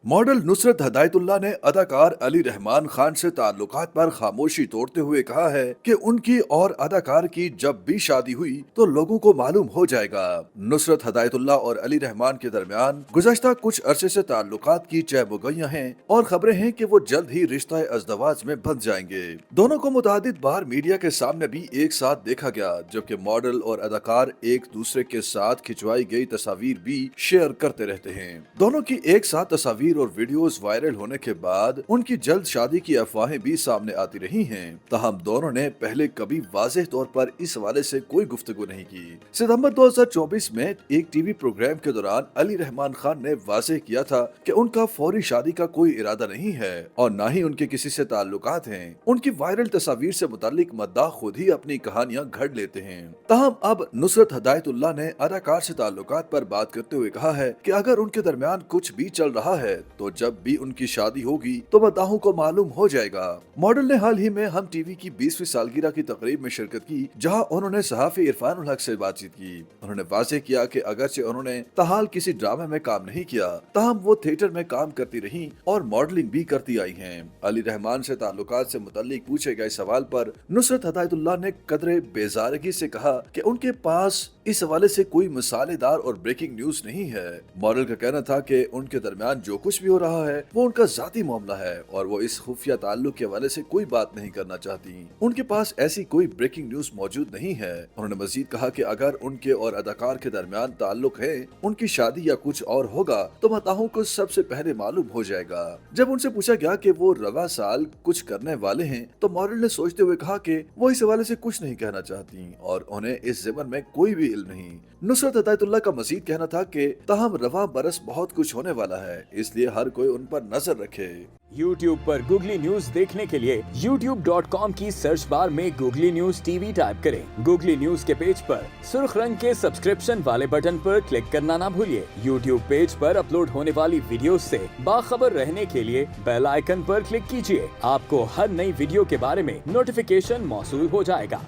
Model Nusrat हदायतुल्लाह ने अदाकार अली रहमान खान से ताल्लुकात पर खामोशी तोड़ते हुए कहा है कि उनकी और अदाकार की जब भी शादी हुई तो लोगों को मालूम हो जाएगा। नुसरत हदायतुल्लाह और अली रहमान के दरमियान गुज़श्ता कुछ अरसे से ताल्लुकात की चहबुगैयां हैं और खबरें हैं कि वो जल्द ही रिश्ता अज़दवाज में बंध जाएंगे। दोनों को मुतादिद बार मीडिया के सामने भी एक साथ देखा गया, जबकि मॉडल और अदाकार एक दूसरे के साथ खिंचवाई गई तस्वीर भी शेयर करते रहते हैं। दोनों की एक साथ तस्वीर और वीडियोस वायरल होने के बाद उनकी जल्द शादी की अफवाहें भी सामने आती रही हैं। ताहम दोनों ने पहले कभी वाज़ेह तौर पर इस हवाले से कोई गुफ्तगू नहीं की। सितंबर 2024 में एक टीवी प्रोग्राम के दौरान अली रहमान खान ने वाज़ेह किया था कि उनका फौरी शादी का कोई इरादा नहीं है और न ही उनके किसी से ताल्लुकात हैं। उनकी वायरल तस्वीर से मुतालिक मद्दाह खुद ही अपनी कहानियां घड़ लेते हैं। ताहम अब नुसरत हदायतुल्लाह ने अदाकार से ताल्लुकात पर बात करते हुए कहा है कि अगर उनके दरमियान कुछ भी चल रहा है तो जब भी उनकी शादी होगी तो मद्दाहों को मालूम हो जाएगा। मॉडल ने हाल ही में हम टीवी की 20वीं सालगिरह की तकरीब में शिरकत की, जहां उन्होंने सहाफी इरफान उल हक से बातचीत की। उन्होंने वाज़ेह किया कि अगरचे उन्होंने ताहाल किसी ड्रामे में काम नहीं किया, ताहम वो थिएटर में काम करती रही और मॉडलिंग भी करती आई हैं। अली रहमान से ताल्लुकात से मुताल्लिक पूछे गए सवाल पर नुसरत हदायतुल्लाह ने कदरे बेजारगी से कहा कि उनके पास इस हवाले से कोई मिसालेदार और ब्रेकिंग न्यूज नहीं है। मॉडल का कहना था कि उनके दरमियान जो कुछ भी हो रहा है वो उनका जाती मामला है और वो इस खुफिया ताल्लुक के हवाले से कोई बात नहीं करना चाहती। उनके पास ऐसी कोई ब्रेकिंग न्यूज मौजूद नहीं है। उन्होंने मजीद कहा कि अगर उनके और अदाकार के दरमियान ताल्लुक है, उनकी शादी या कुछ और होगा तो मताहों को सबसे पहले मालूम हो जाएगा। जब उनसे पूछा गया कि वो रवा साल कुछ करने वाले हैं तो मॉडल ने सोचते हुए कहा कि वो इस हवाले से कुछ नहीं कहना चाहती और उन्हें इस ज़िमन में कोई भी इल्म नहीं। नुसरत हदायतुल्लाह का मजीद कहना था कि ताहम रवा बरस बहुत कुछ होने वाला है, इसलिए हर कोई उन पर नजर रखे। YouTube पर गूगली न्यूज देखने के लिए youtube.com की सर्च बार में गूगली न्यूज टीवी टाइप करें। गूगली न्यूज के पेज पर सुर्ख रंग के सब्सक्रिप्शन वाले बटन पर क्लिक करना ना भूलिए। YouTube पेज पर अपलोड होने वाली वीडियोस से बाखबर रहने के लिए बेल आइकन पर क्लिक कीजिए। आपको हर नई वीडियो के बारे में नोटिफिकेशन मौसूल हो जाएगा।